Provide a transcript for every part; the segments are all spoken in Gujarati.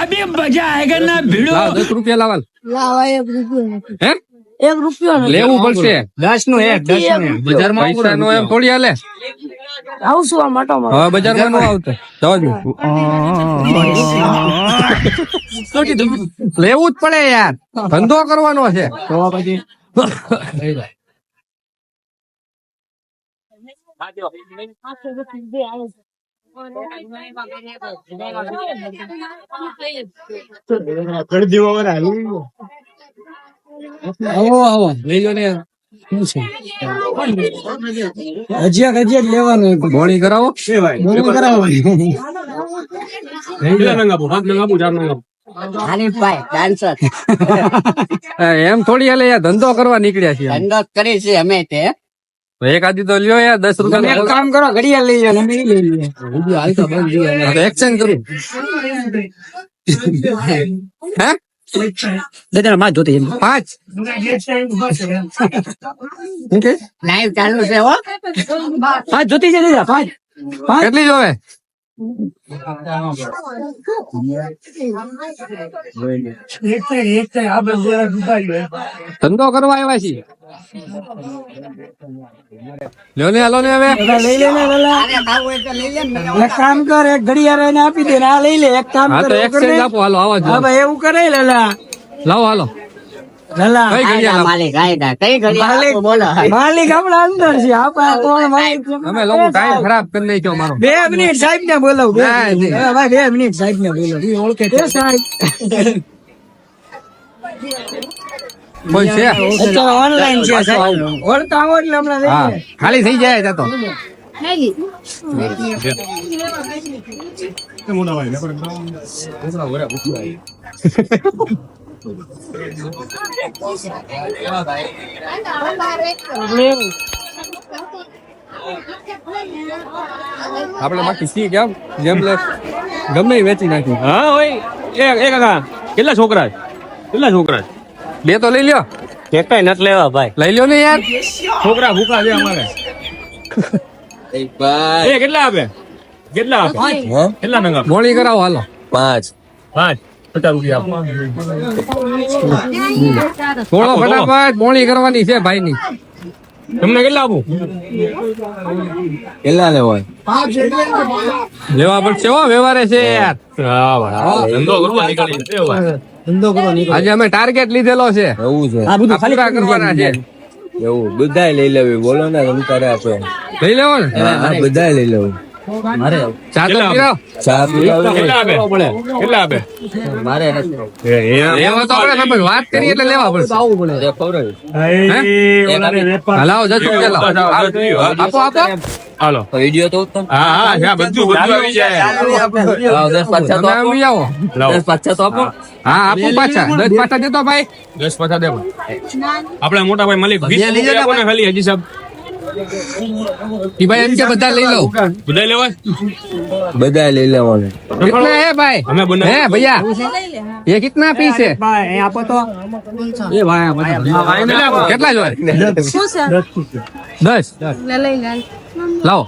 अभी मजा आएगा ना भिड़ो। 10 રૂપિયા લાવવા. લાવા 1 રૂપિયો હે 1 રૂપિયો લેવું પડશે. 10 નું 1 10 નું બજારમાં પૈસા નો એમ થોડી હાલે. આવશું આ માટો માં. હવે બજારમાં નો આવતો જવા દો. લેવું જ પડે યાર, ધંધો કરવાનો છે. તો પછી આવો લઈ લો ને. હજીયા લેવાનું બોળી કરાવો. બોળી કરાવો. એમ થોડી હાલે યાર, ધંધો કરવા નીકળ્યા છીએ. ધંધો કરી છે અમે તે. એક આદી તો લ્યો યાર, 10 રૂપિયા. એક કામ કરો, ઘડિયાળ લઈ લો ને લઈ લઈએ. એક્સચેન્જ કરું. હે દાદા માં જોતી 5 લાઈવ ચાલુ છે હો. 5 જોતી છે દાદા 5 કેટલી જોવે? ધંધો કરવા આવ્યા છીએ. લ્યો ને, હાલો ને હવે. લઈ લે ને લાલા. એક કામ કર, એક ઘડિયાળ એને આપી દે ને આ લઈ લે. એક કામ હા કર, તો એક્સચેન્જ આપો. હાલો આવા હા ભાઈ એવું કરે લાલા. લાવો હાલો. લાલા કઈ ઘડિયાળ આપો? માલિક આપણા અંદર છે. આપણા કોણ માલિક છે? અમે લોકો ટાઈમ ખરાબ કરી નાખ્યો મારો. 2 મિનિટ સાહેબ ને બોલાવ. ભાઈ 2 મિનિટ સાહેબ ને બોલાવ. ઓળખે છે સાહેબ. કોઈ છે? ઓનલાઈન છે સાહેબ. ઓળખતા આવો એટલે હમણાં લઈ હા લે. ખાલી થઈ જાય જા તો. આપડે બાકી સી કેમ જેમ ગમે એ વેચી નાખ્યું. હા હોય એક કાકા કેટલા છોકરા છે? કેટલા છોકરા છે? 2 તો લઈ લ્યો. એકટાઈ નથી લેવા ભાઈ, લઈ લ્યો ને યાર. છોકરા ભૂખા છે અમારે. એ કેટલા આપે? કેટલા આપે? કેટલા નંગા? બોળી કરાવો હાલો. 5 50 રૂપિયા આપો. થોડો ફટાફટ બોળી કરવાની છે ભાઈ ની. તમને કેટલા આપું? કેટલા લેવા? લેવા પડશે હો, વ્યવહારે છે યાર. હા ભાઈ ધંધો કરવા નીકળી છે ભાઈ. ધંધો કરો નીકળો. આજે અમે ટાર્ગેટ લીધેલો છે. એવું છે આ બધું ખાલી પૂરા કરવાના છે. એવું બધાય લઈ લેવી. બોલો ને તમે તારે આપે. લઈ લેવો ને. હા બધાય લઈ લેવું. ચા તો પીરાવ. ચા પીવા કેટલા આપે? કેટલા આપે? મારે લેવા તો આપણે ખબર વાત કરીએ એટલે લેવા પડશે. હલાવો 10 રૂપિયા લાવો. આપો આપો. હાલો વિડીયો તો ઉત્તમ. હા બધું આવી જાય. 10 પાછા તો તમે આપો. આવી આવો. 10 પાછા તો આપો. હા આપો પાછા. 10 પાછા દેતો ભાઈ. 10 પાછા દે. આપડા મોટા ભાઈ માલિક 20 રૂપિયા આપો ને ખાલી હજી સાહેબ. ઈ ભાઈ એમ કે બધા લઈ લો. બધા લેવા બધાય લઈ લેવાનું. कितना है भाई? हमें बना है भैया ये कितना पीस है? ભાઈ આપો તો. ये भाई કેટલા જોઈએ? 10 લાવો.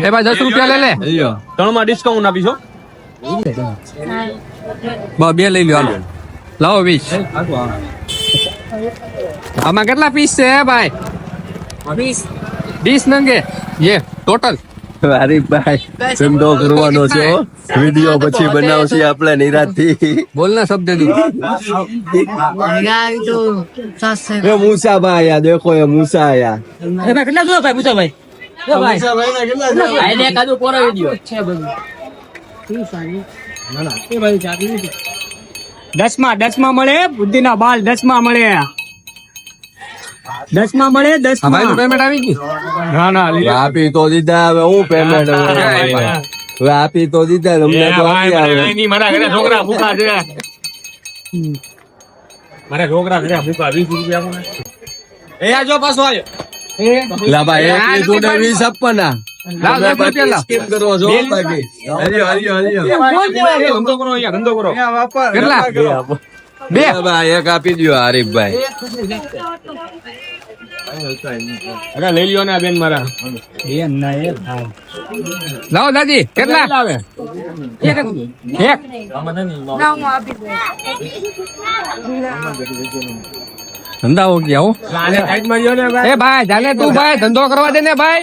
એ ભાઈ 10 રૂપિયા લે લે. 3 માં ડિસ્કાઉન્ટ આપીશો. 2 લઈ લ્યો હાલો. લાવો 20. આમાં કેટલા પીસ છે ભાઈ? 20 નંગે. ये टोटल હરીફભાઈ ધંધો કરવાનો છે હો. વિડીયો પછી બનાવશે આપણે નિરાંતથી. बोलना शब्द दो. એ મૂસા ભાઈ આ દેખો એ મૂસા આયા. કેટલા દો ભાઈ પૂછો ભાઈ. દસ માં મળે બુદ્ધિના બાલ. 10 માં મળે. 10 માં મળે. 10 આ ભાઈ માં. પેમેન્ટ આવી ગઈ. ના આપી તો દીધા. હવે હું પેમેન્ટ હવે આપી તો દીધા. તમને તો આપી આવે. મારા ઘરે છોકરા ભૂખા છે. મારા છોકરા ઘરે ભૂખા 20 રૂપિયા આપો ને. એ આજો પાછો આવ્યો. લા ભાઈ એક લીધું ને 20 આપવાના. લાવ 10 રૂપિયા લાવ. સ્કીમ કરો છો બાકી. ધંધો કરો અહીંયા ધંધો કરો. કેટલા? 2 ભાઈ એક આપી દો હરીફભાઈ. અરે લઈ લ્યો ને આ બેન મારા. લાવો દાદી કેટલા લાવે એક ધંધા હો ગયા હો આને સાઈડમાં લ્યો ને ભાઈ. એ ભાઈ જાને તું ભાઈ ધંધો કરવા દે ને ભાઈ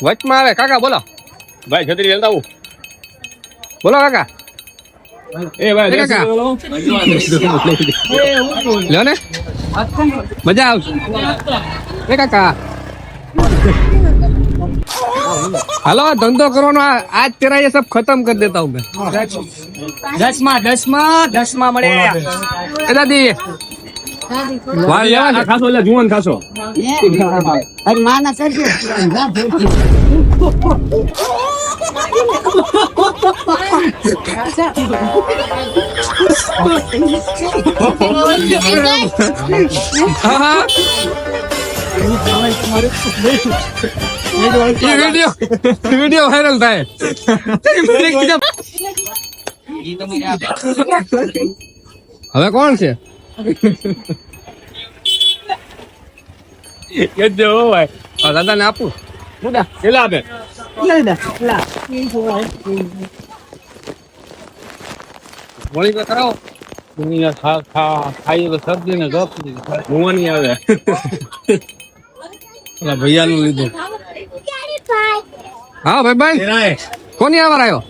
વચમાં આવે કાકા બોલો ભાઈ છત્રી લેતા આવું. બોલો કાકા એ ભાઈ એ કાકા. લ્યો ને મજા આવશે એ કાકા હાલો ધંધો કરવાનો આજ તેરા ये सब खत्म कर देता हूँ मैं 10 મળે ए दादी वाल लेवा આ ખાસો એટલે જુવાન ખાસો. हाँ हाँ ये वीडियो वायरल था હવે કોણ છે એ જો ભાઈ દાદા ને આપું કેટલા આપે? વળી તો કરાવો ખાઈ તો સબ્જી ને ગપ મુવાની આવે. ઓલા ભૈયા નું લીધું હા ભાઈ ભાઈ કોની આવાર આવ્યો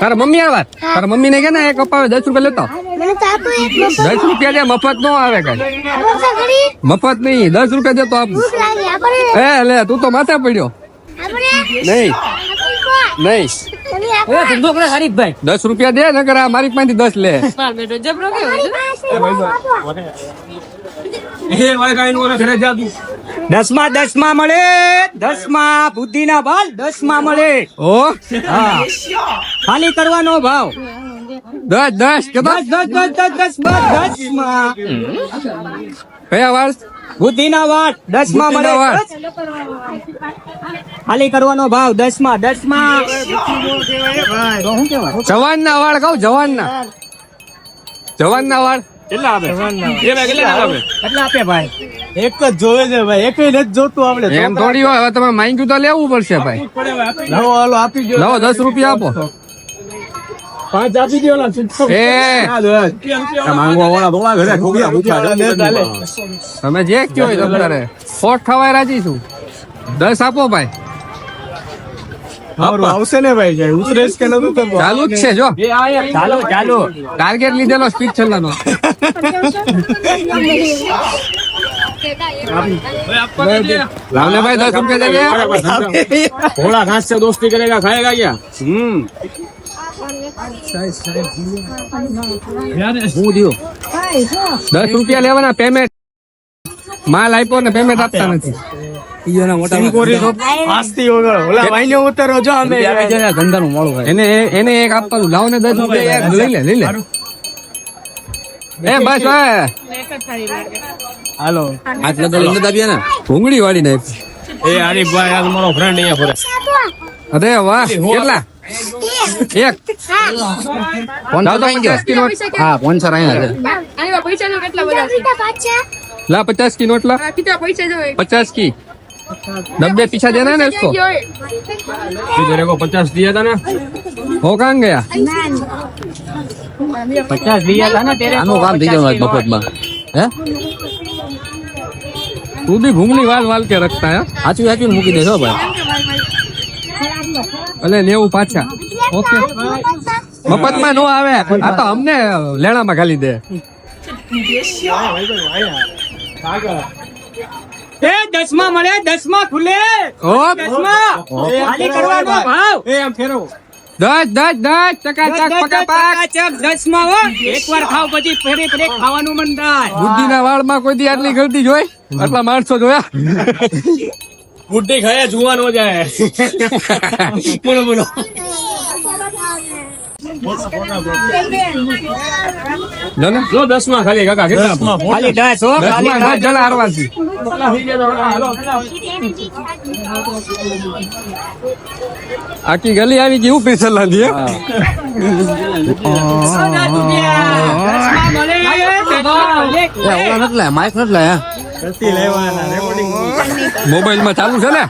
તારા મમ્મી આવાર તારા મમ્મી ને કે ને એક અપાવે 10 રૂપિયા લેતો 10 રૂપિયા દે મફત નો આવે કઈ મફત નહીં 10 રૂપિયા દેતો આપ એ લે તું તો માથે પડ્યો નહીં નહીં ધંધો કરે હરીફભાઈ 10 રૂપિયા દે નકર આ મારી પાસેથી 10 લે એ ભાઈ કાઈ નો ઘરે જા તું. 10 મળે 10 બુદ્ધિના બાલ 10 મળે ઓ હા ખાલી કરવાનો ભાવ 10 કે 10 માં કયા વાર બુદ્ધિના વાળ 10 માં મળે બુદ્ધિના વાળ. ખાલી કરવાનો ભાવ 10 માં જવાન ના વાળ કહું જવાન ના વાળ કેટલા આપે? એ ભાઈ કેટલા આપે? કેટલા આપે ભાઈ એક જ જોવે છે ભાઈ એક નથી જોતું આપણે એમ થોડી હોય હવે તમે માંગ્યું તો લેવું પડશે ભાઈ નવો હાલો આપી દો લાવો 10 રૂપિયા આપો 5 આપી દો એ માંગવા વાળા બોલા ઘરે ઠોકિયા પૂછા તમે જે કયો હોય તમારે ખોટ ખવાય રાજી છું 10 આપો ભાઈ આવશે ને ભાઈ જાય ઉતરેશ કે નતું તો ચાલુ જ છે જો ચાલો ટાર્ગેટ લીધેલો સ્પીડ છેલ્લાનો લાવને ભાઈ 10 રૂપિયા દેજે थोड़ा घास से दोस्ती करेगा खाएगा क्या? હું દયો 10 રૂપિયા લેવાના પેમેન્ટ માલ આપ્યો ને પેમેન્ટ આપતા નથી ધંધાનું મોડું એને એક આપવાનું લાવ ને 10 રૂપિયા એક લઈ લે એ બસ હાલો આટલે તો લઈને દાબીયા ને ભૂંગળી વાળી ને ए आरिफ भाई आज मारो फ्रेंड અહીંયા ફરે. અરે વાહ કેટલા એક ફોન તો આવી ગયો હા ફોન સર અહીંયા છે ला 50 की नोट ला 50 की 90 पीछा देना है ना इसको तेरे को 50 दिया था ना. हो कहाँ गया 50 दिया था ना तेरे આનું કામ થઈ જવાનું આજ મફતમાં હે તું બી ઘૂમલી વાલ કે રખતા હે સાચું મૂકી દેજો ભાઈ અલે 90 પાછા ઓકે મફતમાં નો આવે આ તો અમને લેણામાં ખાલી દે એ 10 માં મળે 10 માં ખુલે ઓ 10 માં ખાલી કરવાનો ભાવ ए हम फेरो 10 ચકાચક પકાપક 10 માં હો એકવાર ખાવ પછી ફેરે ફેરે ખાવાનું મન થાય બુદ્ધિના વાળમાં કોઈ દી આટલી ગળતી જોઈ આટલા માણસો જોયા बुड्ढी खाया जुआन हो जाए. बोलो बोलो. જો ને જો 10 માં ખાલી કાકા કેટલા ખાલી 10 હો 10 માં 10 જણા હારવા છે. આખી ગલી આવી ગઈ હું પૈસા લાદી મોબાઈલ માં ચાલુ છે ને